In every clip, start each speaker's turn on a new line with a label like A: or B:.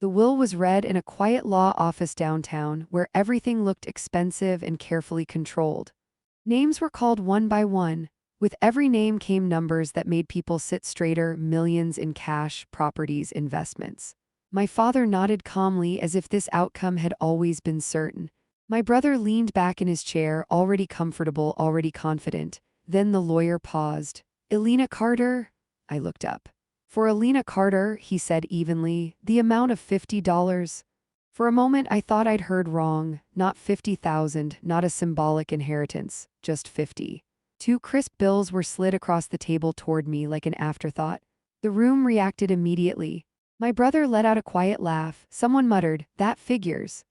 A: The will was read in a quiet law office downtown where everything looked expensive and carefully controlled. Names were called one by one. With every name came numbers that made people sit straighter, millions in cash, properties, investments. My father nodded calmly as if this outcome had always been certain. My brother leaned back in his chair, already comfortable, already confident. Then the lawyer paused. "Elena Carter?" I looked up. "For Elena Carter," he said evenly, "the amount of $50. For a moment I thought I'd heard wrong. Not 50,000, not a symbolic inheritance, just 50. Two crisp bills were slid across the table toward me like an afterthought. The room reacted immediately. My brother let out a quiet laugh. Someone muttered, "That figures."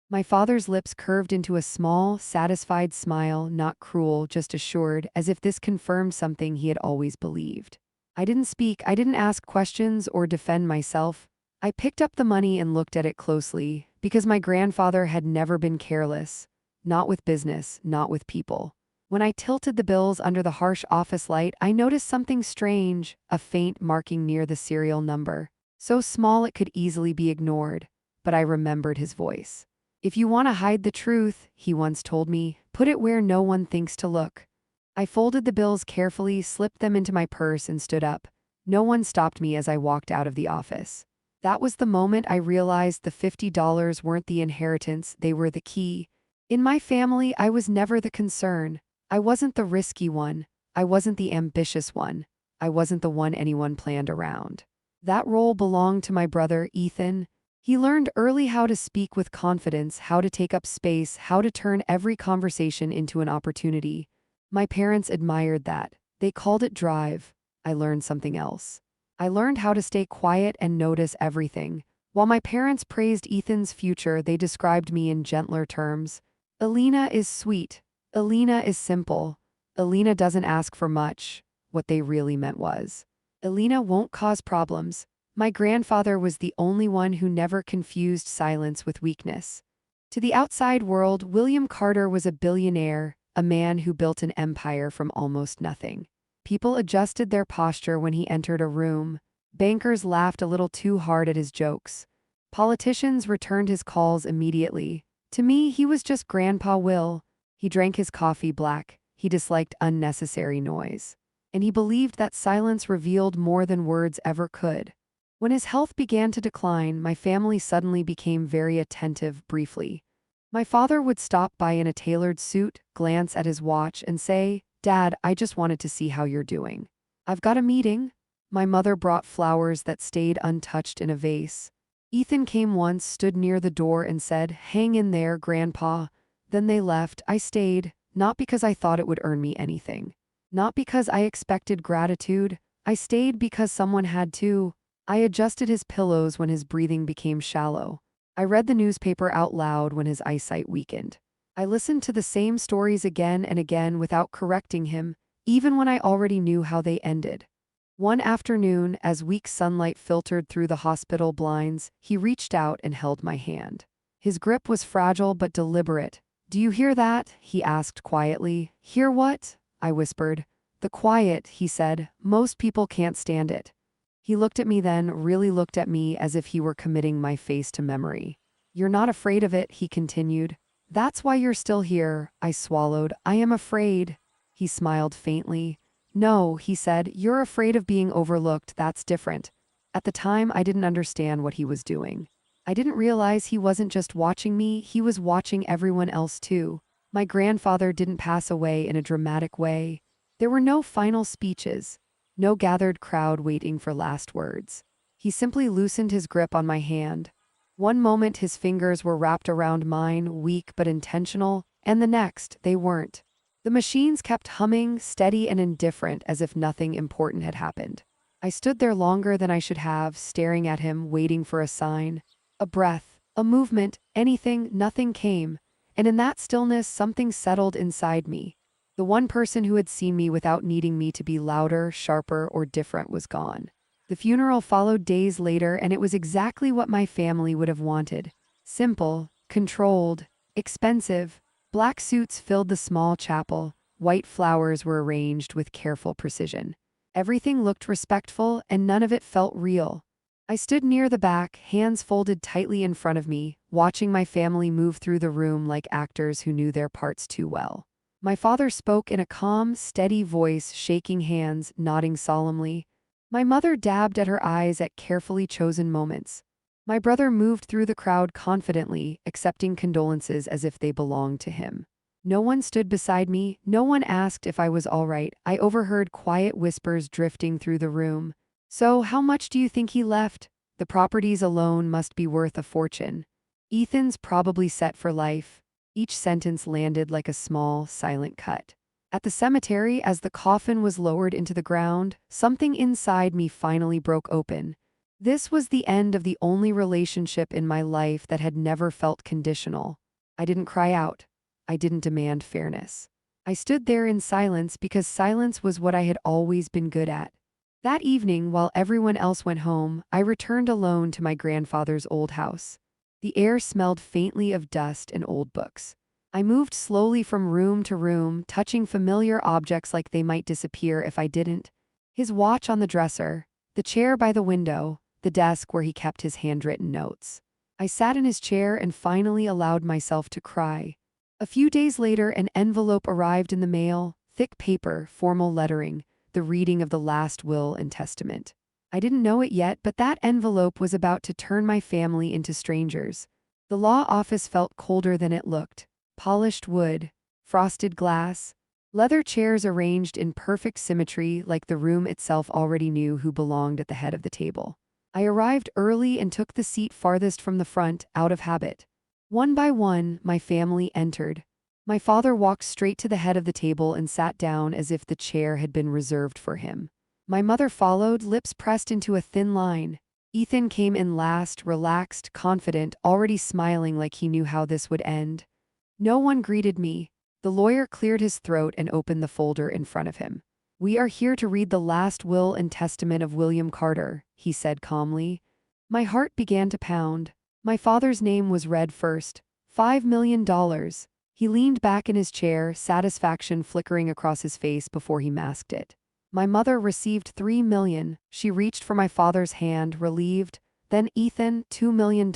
A: My father's lips curved into a small, satisfied smile, not cruel, just assured, as if this confirmed something he had always believed. I didn't speak, I didn't ask questions or defend myself. I picked up the money and looked at it closely, because my grandfather had never been careless. Not with business, not with people. When I tilted the bills under the harsh office light, I noticed something strange, a faint marking near the serial number. So small it could easily be ignored. But I remembered his voice. "If you want to hide the truth," he once told me, "put it where no one thinks to look." I folded the bills carefully, slipped them into my purse, and stood up. No one stopped me as I walked out of the office. That was the moment I realized the $50 weren't the inheritance, they were the key. In my family, I was never the concern. I wasn't the risky one. I wasn't the ambitious one. I wasn't the one anyone planned around. That role belonged to my brother, Ethan. He learned early how to speak with confidence, how to take up space, how to turn every conversation into an opportunity. My parents admired that. They called it drive. I learned something else. I learned how to stay quiet and notice everything. While my parents praised Ethan's future, they described me in gentler terms. "Elena is sweet. Elena is simple. Elena doesn't ask for much." What they really meant was, "Elena won't cause problems." My grandfather was the only one who never confused silence with weakness. To the outside world, William Carter was a billionaire, a man who built an empire from almost nothing. People adjusted their posture when he entered a room. Bankers laughed a little too hard at his jokes. Politicians returned his calls immediately. To me, he was just Grandpa Will. He drank his coffee black. He disliked unnecessary noise. And he believed that silence revealed more than words ever could. When his health began to decline, my family suddenly became very attentive briefly. My father would stop by in a tailored suit, glance at his watch, and say, "Dad, I just wanted to see how you're doing. I've got a meeting." My mother brought flowers that stayed untouched in a vase. Ethan came once, stood near the door, and said, "Hang in there, Grandpa." Then they left. I stayed, not because I thought it would earn me anything. Not because I expected gratitude. I stayed because someone had to. I adjusted his pillows when his breathing became shallow. I read the newspaper out loud when his eyesight weakened. I listened to the same stories again and again without correcting him, even when I already knew how they ended. One afternoon, as weak sunlight filtered through the hospital blinds, he reached out and held my hand. His grip was fragile but deliberate. "Do you hear that?" he asked quietly. "Hear what?" I whispered. "The quiet," he said. "Most people can't stand it." He looked at me then, really looked at me as if he were committing my face to memory. "You're not afraid of it," he continued. "That's why you're still here." I swallowed. "I am afraid." He smiled faintly. "No," he said, "you're afraid of being overlooked. That's different." At the time, I didn't understand what he was doing. I didn't realize he wasn't just watching me, he was watching everyone else too. My grandfather didn't pass away in a dramatic way. There were no final speeches. No gathered crowd waiting for last words. He simply loosened his grip on my hand. One moment his fingers were wrapped around mine, weak but intentional, and the next, they weren't. The machines kept humming, steady and indifferent, as if nothing important had happened. I stood there longer than I should have, staring at him, waiting for a sign. A breath, a movement, anything, nothing came. And in that stillness, something settled inside me. The one person who had seen me without needing me to be louder, sharper, or different was gone. The funeral followed days later, and it was exactly what my family would have wanted. Simple, controlled, expensive. Black suits filled the small chapel. White flowers were arranged with careful precision. Everything looked respectful, and none of it felt real. I stood near the back, hands folded tightly in front of me, watching my family move through the room like actors who knew their parts too well. My father spoke in a calm, steady voice, shaking hands, nodding solemnly. My mother dabbed at her eyes at carefully chosen moments. My brother moved through the crowd confidently, accepting condolences as if they belonged to him. No one stood beside me, no one asked if I was all right. I overheard quiet whispers drifting through the room. "So, how much do you think he left? The properties alone must be worth a fortune. Ethan's probably set for life." Each sentence landed like a small, silent cut. At the cemetery, as the coffin was lowered into the ground, something inside me finally broke open. This was the end of the only relationship in my life that had never felt conditional. I didn't cry out. I didn't demand fairness. I stood there in silence because silence was what I had always been good at. That evening, while everyone else went home, I returned alone to my grandfather's old house. The air smelled faintly of dust and old books. I moved slowly from room to room, touching familiar objects like they might disappear if I didn't. His watch on the dresser, the chair by the window, the desk where he kept his handwritten notes. I sat in his chair and finally allowed myself to cry. A few days later, an envelope arrived in the mail, thick paper, formal lettering, the reading of the last will and testament. I didn't know it yet, but that envelope was about to turn my family into strangers. The law office felt colder than it looked. Polished wood, frosted glass, leather chairs arranged in perfect symmetry like the room itself already knew who belonged at the head of the table. I arrived early and took the seat farthest from the front, out of habit. One by one, my family entered. My father walked straight to the head of the table and sat down as if the chair had been reserved for him. My mother followed, lips pressed into a thin line. Ethan came in last, relaxed, confident, already smiling like he knew how this would end. No one greeted me. The lawyer cleared his throat and opened the folder in front of him. "We are here to read the last will and testament of William Carter," he said calmly. My heart began to pound. My father's name was read first. $5 million. He leaned back in his chair, satisfaction flickering across his face before he masked it. My mother received $3 million. She reached for my father's hand, relieved. Then Ethan, $2 million.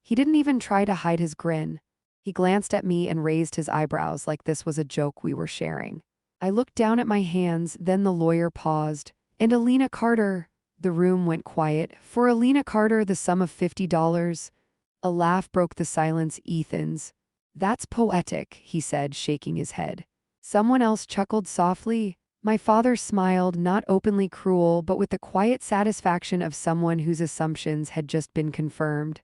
A: He didn't even try to hide his grin. He glanced at me and raised his eyebrows like this was a joke we were sharing. I looked down at my hands, then the lawyer paused. "And Elena Carter?" The room went quiet. "For Elena Carter, the sum of $50. A laugh broke the silence. "Ethan's." "That's poetic," he said, shaking his head. Someone else chuckled softly. My father smiled, not openly cruel, but with the quiet satisfaction of someone whose assumptions had just been confirmed.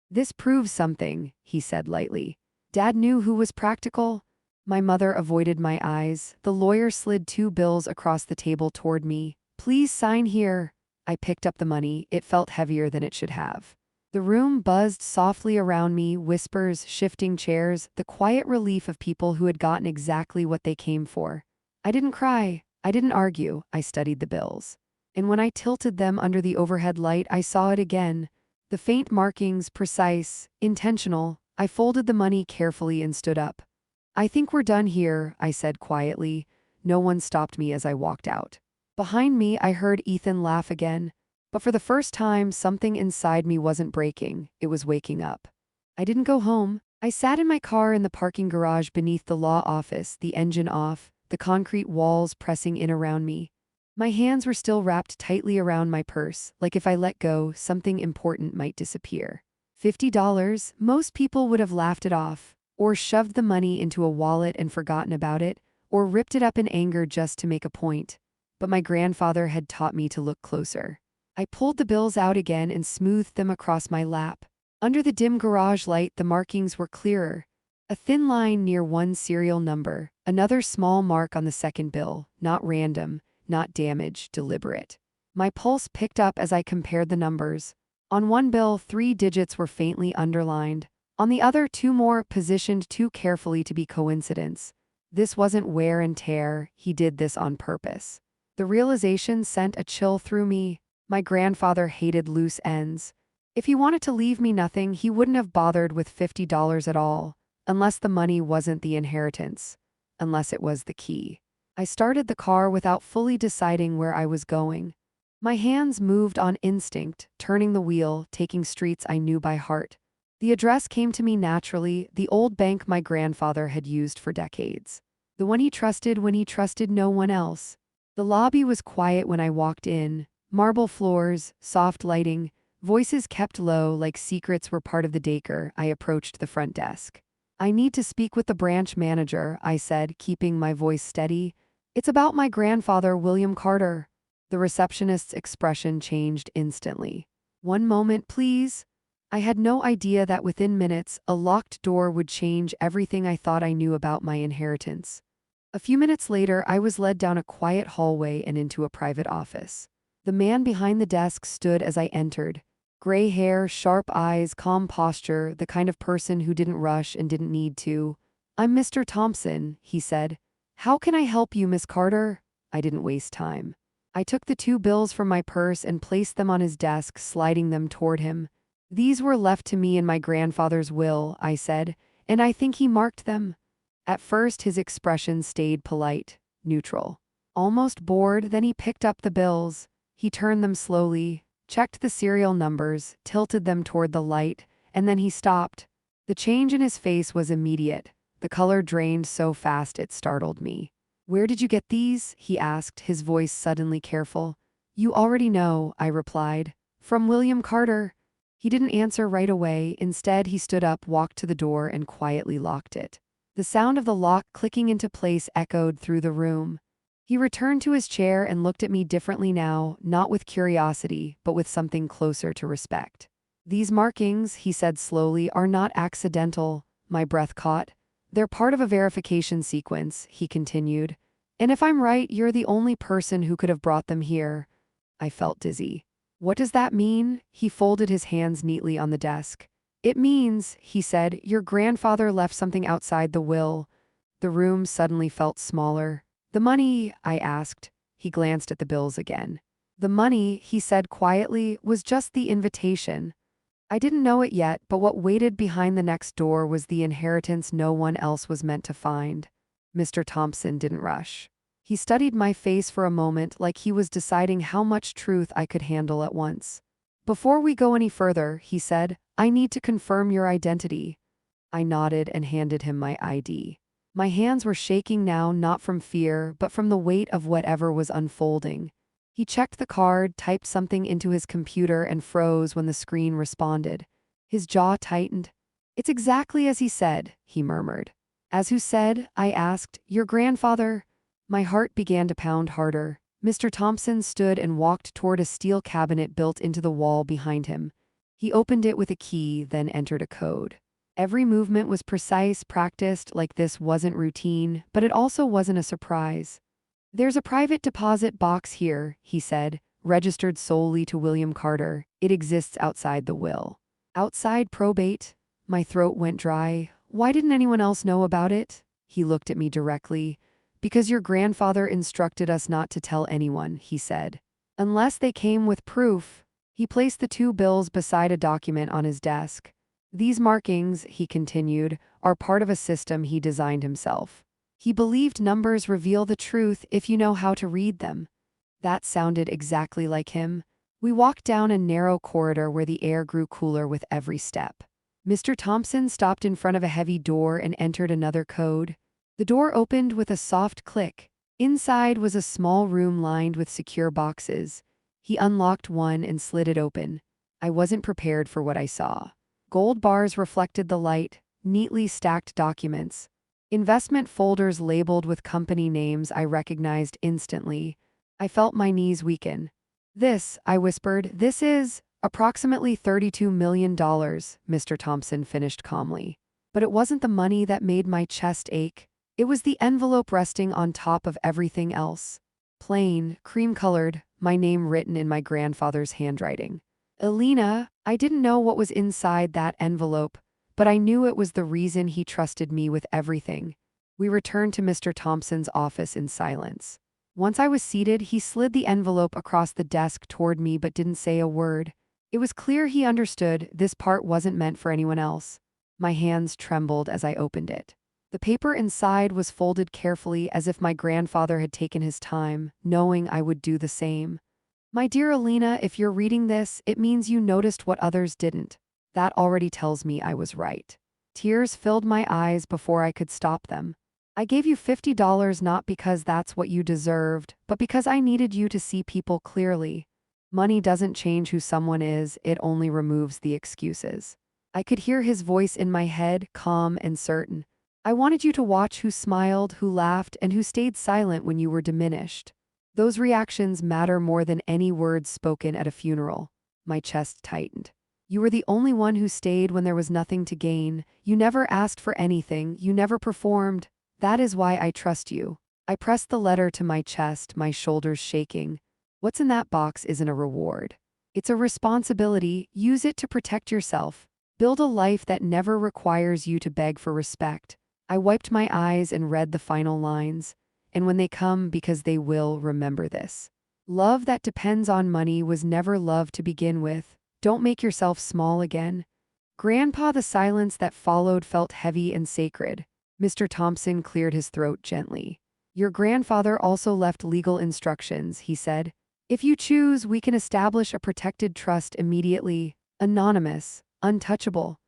A: "This proves something," he said lightly. "Dad knew who was practical." My mother avoided my eyes. The lawyer slid 2 bills across the table toward me. "Please sign here." I picked up the money. It felt heavier than it should have. The room buzzed softly around me, whispers, shifting chairs, the quiet relief of people who had gotten exactly what they came for. I didn't cry. I didn't argue. I studied the bills. And when I tilted them under the overhead light, I saw it again. The faint markings, precise, intentional. I folded the money carefully and stood up. "I think we're done here," I said quietly. No one stopped me as I walked out. Behind me, I heard Ethan laugh again. But for the first time, something inside me wasn't breaking, it was waking up. I didn't go home. I sat in my car in the parking garage beneath the law office, the engine off, the concrete walls pressing in around me. My hands were still wrapped tightly around my purse, like if I let go, something important might disappear. $50, most people would have laughed it off, or shoved the money into a wallet and forgotten about it, or ripped it up in anger just to make a point. But my grandfather had taught me to look closer. I pulled the bills out again and smoothed them across my lap. Under the dim garage light, the markings were clearer. A thin line near one serial number, another small mark on the second bill, not random, not damage, deliberate. My pulse picked up as I compared the numbers. On one bill, 3 digits were faintly underlined. On the other, 2 more, positioned too carefully to be coincidence. This wasn't wear and tear, he did this on purpose. The realization sent a chill through me. My grandfather hated loose ends. If he wanted to leave me nothing, he wouldn't have bothered with $50 at all, unless the money wasn't the inheritance, unless it was the key. I started the car without fully deciding where I was going. My hands moved on instinct, turning the wheel, taking streets I knew by heart. The address came to me naturally, the old bank my grandfather had used for decades. The one he trusted when he trusted no one else. The lobby was quiet when I walked in. Marble floors, soft lighting, voices kept low like secrets were part of the decor. I approached the front desk. "I need to speak with the branch manager," I said, keeping my voice steady. "It's about my grandfather, William Carter." The receptionist's expression changed instantly. "One moment, please." I had no idea that within minutes, a locked door would change everything I thought I knew about my inheritance. A few minutes later, I was led down a quiet hallway and into a private office. The man behind the desk stood as I entered. Gray hair, sharp eyes, calm posture, the kind of person who didn't rush and didn't need to. "I'm Mr. Thompson," he said. "How can I help you, Miss Carter?" I didn't waste time. I took the 2 bills from my purse and placed them on his desk, sliding them toward him. "These were left to me in my grandfather's will," I said, "and I think he marked them." At first his expression stayed polite, neutral. Almost bored, then he picked up the bills. He turned them slowly, checked the serial numbers, tilted them toward the light, and then he stopped. The change in his face was immediate. The color drained so fast it startled me. "Where did you get these?" he asked, his voice suddenly careful. "You already know," I replied. "From William Carter." He didn't answer right away. Instead, he stood up, walked to the door, and quietly locked it. The sound of the lock clicking into place echoed through the room. He returned to his chair and looked at me differently now, not with curiosity, but with something closer to respect. "These markings," he said slowly, "are not accidental." My breath caught. "They're part of a verification sequence," he continued. "And if I'm right, you're the only person who could have brought them here." I felt dizzy. "What does that mean?" He folded his hands neatly on the desk. "It means," he said, "your grandfather left something outside the will." The room suddenly felt smaller. "The money?" I asked. He glanced at the bills again. "The money," he said quietly, "was just the invitation." I didn't know it yet, but what waited behind the next door was the inheritance no one else was meant to find. Mr. Thompson didn't rush. He studied my face for a moment like he was deciding how much truth I could handle at once. "Before we go any further," he said, "I need to confirm your identity." I nodded and handed him my ID. My hands were shaking now, not from fear, but from the weight of whatever was unfolding. He checked the card, typed something into his computer, and froze when the screen responded. His jaw tightened. "It's exactly as he said," he murmured. "As who said?" I asked. "Your grandfather?" My heart began to pound harder. Mr. Thompson stood and walked toward a steel cabinet built into the wall behind him. He opened it with a key, then entered a code. Every movement was precise, practiced, like this wasn't routine, but it also wasn't a surprise. "There's a private deposit box here," he said, "registered solely to William Carter. It exists outside the will." "Outside probate?" My throat went dry. "Why didn't anyone else know about it?" He looked at me directly. "Because your grandfather instructed us not to tell anyone," he said. "Unless they came with proof." He placed the 2 bills beside a document on his desk. "These markings," he continued, "are part of a system he designed himself. He believed numbers reveal the truth if you know how to read them." That sounded exactly like him. We walked down a narrow corridor where the air grew cooler with every step. Mr. Thompson stopped in front of a heavy door and entered another code. The door opened with a soft click. Inside was a small room lined with secure boxes. He unlocked one and slid it open. I wasn't prepared for what I saw. Gold bars reflected the light, neatly stacked documents. Investment folders labeled with company names I recognized instantly. I felt my knees weaken. "This," I whispered, "this is approximately $32 million, Mr. Thompson finished calmly. But it wasn't the money that made my chest ache. It was the envelope resting on top of everything else. Plain, cream-colored, my name written in my grandfather's handwriting. Elena. I didn't know what was inside that envelope, but I knew it was the reason he trusted me with everything. We returned to Mr. Thompson's office in silence. Once I was seated, he slid the envelope across the desk toward me but didn't say a word. It was clear he understood this part wasn't meant for anyone else. My hands trembled as I opened it. The paper inside was folded carefully as if my grandfather had taken his time, knowing I would do the same. My dear Elena, if you're reading this, it means you noticed what others didn't. That already tells me I was right. Tears filled my eyes before I could stop them. I gave you $50 not because that's what you deserved, but because I needed you to see people clearly. Money doesn't change who someone is, it only removes the excuses. I could hear his voice in my head, calm and certain. I wanted you to watch who smiled, who laughed, and who stayed silent when you were diminished. Those reactions matter more than any words spoken at a funeral. My chest tightened. You were the only one who stayed when there was nothing to gain. You never asked for anything, you never performed. That is why I trust you. I pressed the letter to my chest, my shoulders shaking. What's in that box isn't a reward. It's a responsibility. Use it to protect yourself. Build a life that never requires you to beg for respect. I wiped my eyes and read the final lines. And when they come, because they will, remember this. Love that depends on money was never love to begin with. Don't make yourself small again. Grandpa, the silence that followed felt heavy and sacred. Mr. Thompson cleared his throat gently. Your grandfather also left legal instructions, he said. If you choose, we can establish a protected trust immediately, anonymous, untouchable.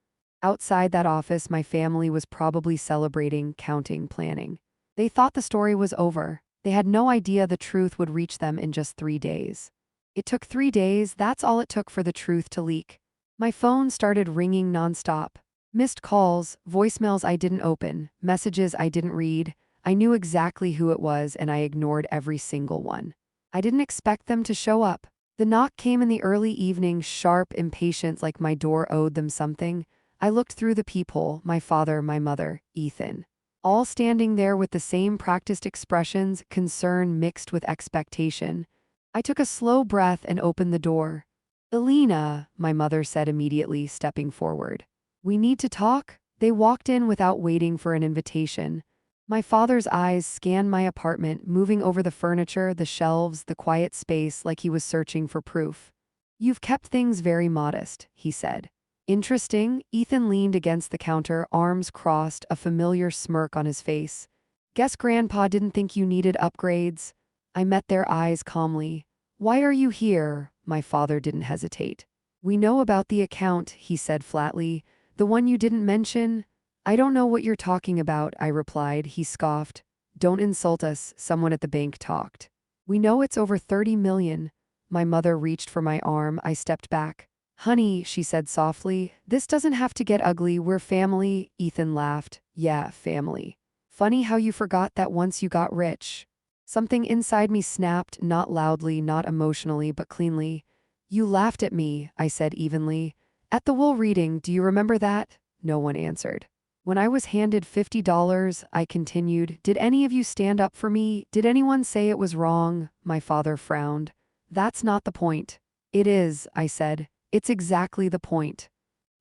A: Outside that office, my family was probably celebrating, counting, planning. They thought the story was over. They had no idea the truth would reach them in just 3 days. It took 3 days, that's all it took for the truth to leak. My phone started ringing nonstop. Missed calls, voicemails I didn't open, messages I didn't read. I knew exactly who it was and I ignored every single one. I didn't expect them to show up. The knock came in the early evening, sharp, impatient, like my door owed them something. I looked through the peephole, my father, my mother, Ethan. All standing there with the same practiced expressions, concern mixed with expectation. I took a slow breath and opened the door. Elena, my mother said immediately, stepping forward. We need to talk? They walked in without waiting for an invitation. My father's eyes scanned my apartment, moving over the furniture, the shelves, the quiet space like he was searching for proof. You've kept things very modest, he said. Interesting. Ethan leaned against the counter, arms crossed, a familiar smirk on his face. Guess Grandpa didn't think you needed upgrades. I met their eyes calmly. Why are you here? My father didn't hesitate. We know about the account, he said flatly. The one you didn't mention? I don't know what you're talking about, I replied. He scoffed. Don't insult us, someone at the bank talked. We know it's over 30 million. My mother reached for my arm. I stepped back. Honey, she said softly, this doesn't have to get ugly, we're family. Ethan laughed. Yeah, family. Funny how you forgot that once you got rich. Something inside me snapped, not loudly, not emotionally, but cleanly. You laughed at me, I said evenly. At the will reading, do you remember that? No one answered. When I was handed $50, I continued, did any of you stand up for me? Did anyone say it was wrong? My father frowned. That's not the point. It is, I said. It's exactly the point.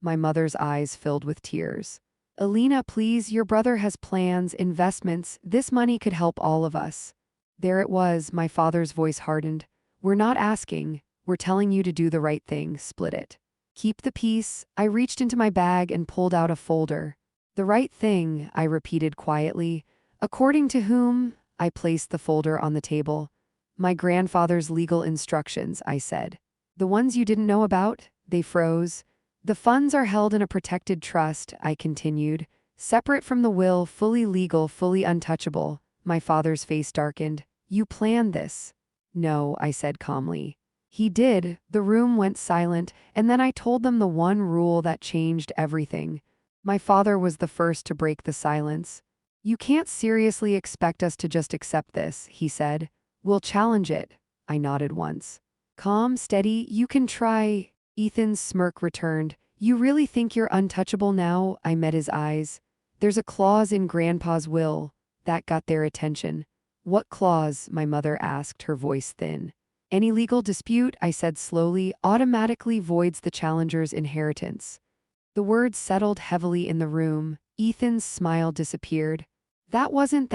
A: My mother's eyes filled with tears. Elena, please, your brother has plans, investments. This money could help all of us. There it was, my father's voice hardened. We're not asking. We're telling you to do the right thing, split it. Keep the peace. I reached into my bag and pulled out a folder. The right thing, I repeated quietly. According to whom? I placed the folder on the table. My grandfather's legal instructions, I said. The ones you didn't know about? They froze. The funds are held in a protected trust, I continued. Separate from the will, fully legal, fully untouchable. My father's face darkened. You planned this. No, I said calmly. He did. The room went silent, and then I told them the one rule that changed everything. My father was the first to break the silence. You can't seriously expect us to just accept this, he said. We'll challenge it. I nodded once. Calm, steady, you can try. Ethan's smirk returned. You really think you're untouchable now? I met his eyes. There's a clause in Grandpa's will. That got their attention. What clause? My mother asked, her voice thin. Any legal dispute, I said slowly, automatically voids the challenger's inheritance. The words settled heavily in the room. Ethan's smile disappeared. That wasn't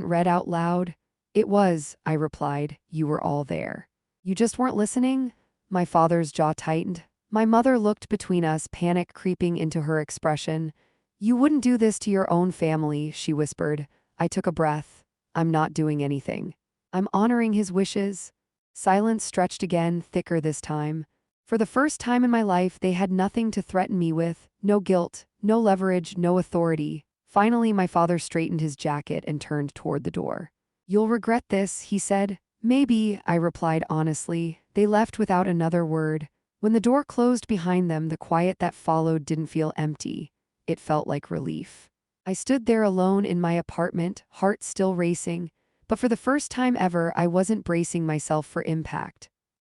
A: read out loud. It was, I replied. You were all there. You just weren't listening? My father's jaw tightened. My mother looked between us, panic creeping into her expression. You wouldn't do this to your own family, she whispered. I took a breath. I'm not doing anything. I'm honoring his wishes. Silence stretched again, thicker this time. For the first time in my life, they had nothing to threaten me with, no guilt, no leverage, no authority. Finally, my father straightened his jacket and turned toward the door. "You'll regret this," he said. "Maybe," I replied honestly. They left without another word. When the door closed behind them, the quiet that followed didn't feel empty. It felt like relief. I stood there alone in my apartment, heart still racing, but for the first time ever, I wasn't bracing myself for impact.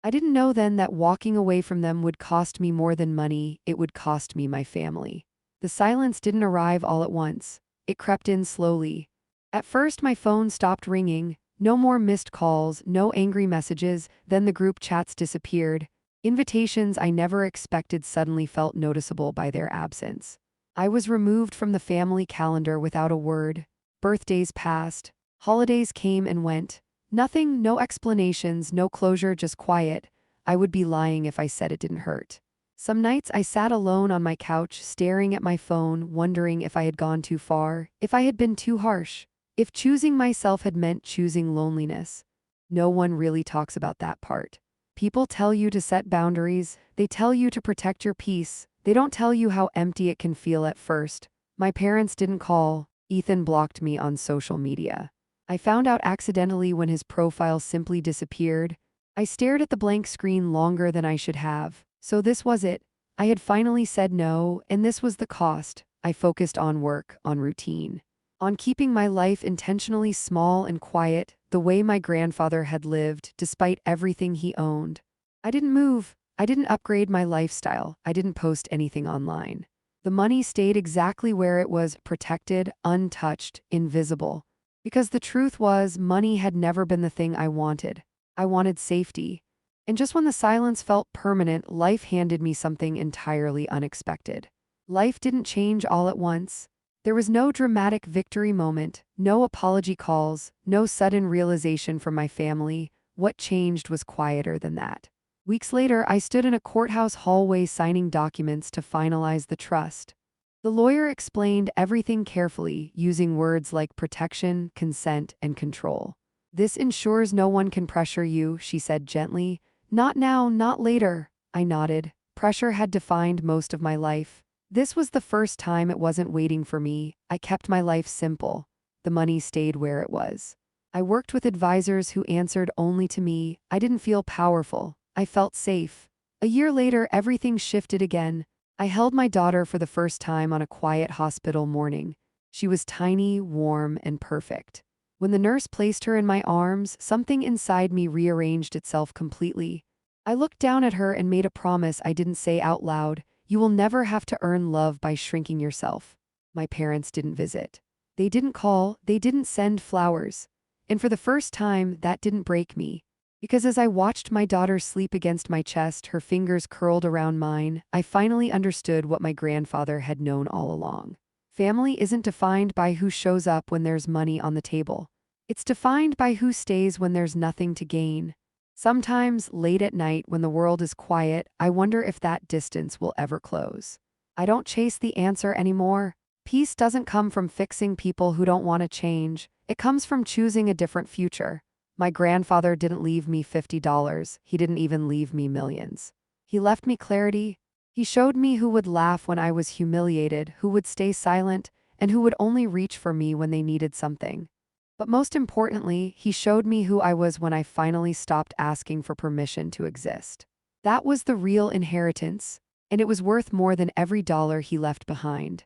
A: I didn't know then that walking away from them would cost me more than money, it would cost me my family. The silence didn't arrive all at once. It crept in slowly. At first, my phone stopped ringing. No more missed calls, no angry messages, then the group chats disappeared. Invitations I never expected suddenly felt noticeable by their absence. I was removed from the family calendar without a word. Birthdays passed. Holidays came and went. Nothing, no explanations, no closure, just quiet. I would be lying if I said it didn't hurt. Some nights I sat alone on my couch, staring at my phone, wondering if I had gone too far, if I had been too harsh, if choosing myself had meant choosing loneliness. No one really talks about that part. People tell you to set boundaries, they tell you to protect your peace, they don't tell you how empty it can feel at first. My parents didn't call. Ethan blocked me on social media. I found out accidentally when his profile simply disappeared. I stared at the blank screen longer than I should have. So this was it. I had finally said no, and this was the cost. I focused on work, on routine, on keeping my life intentionally small and quiet, the way my grandfather had lived, despite everything he owned. I didn't move. I didn't upgrade my lifestyle. I didn't post anything online. The money stayed exactly where it was, protected, untouched, invisible. Because the truth was, money had never been the thing I wanted. I wanted safety. And just when the silence felt permanent, life handed me something entirely unexpected. Life didn't change all at once. There was no dramatic victory moment, no apology calls, no sudden realization from my family. What changed was quieter than that. Weeks later, I stood in a courthouse hallway signing documents to finalize the trust. The lawyer explained everything carefully, using words like protection, consent, and control. "This ensures no one can pressure you," she said gently. "Not now, not later." I nodded. Pressure had defined most of my life. This was the first time it wasn't waiting for me. I kept my life simple. The money stayed where it was. I worked with advisors who answered only to me. I didn't feel powerful. I felt safe. A year later, everything shifted again. I held my daughter for the first time on a quiet hospital morning. She was tiny, warm, and perfect. When the nurse placed her in my arms, something inside me rearranged itself completely. I looked down at her and made a promise I didn't say out loud. "You will never have to earn love by shrinking yourself." My parents didn't visit. They didn't call, they didn't send flowers. And for the first time, that didn't break me. Because as I watched my daughter sleep against my chest, her fingers curled around mine, I finally understood what my grandfather had known all along. Family isn't defined by who shows up when there's money on the table. It's defined by who stays when there's nothing to gain. Sometimes, late at night when the world is quiet, I wonder if that distance will ever close. I don't chase the answer anymore. Peace doesn't come from fixing people who don't want to change. It comes from choosing a different future. My grandfather didn't leave me $50. He didn't even leave me millions. He left me clarity. He showed me who would laugh when I was humiliated, who would stay silent, and who would only reach for me when they needed something. But most importantly, he showed me who I was when I finally stopped asking for permission to exist. That was the real inheritance, and it was worth more than every dollar he left behind.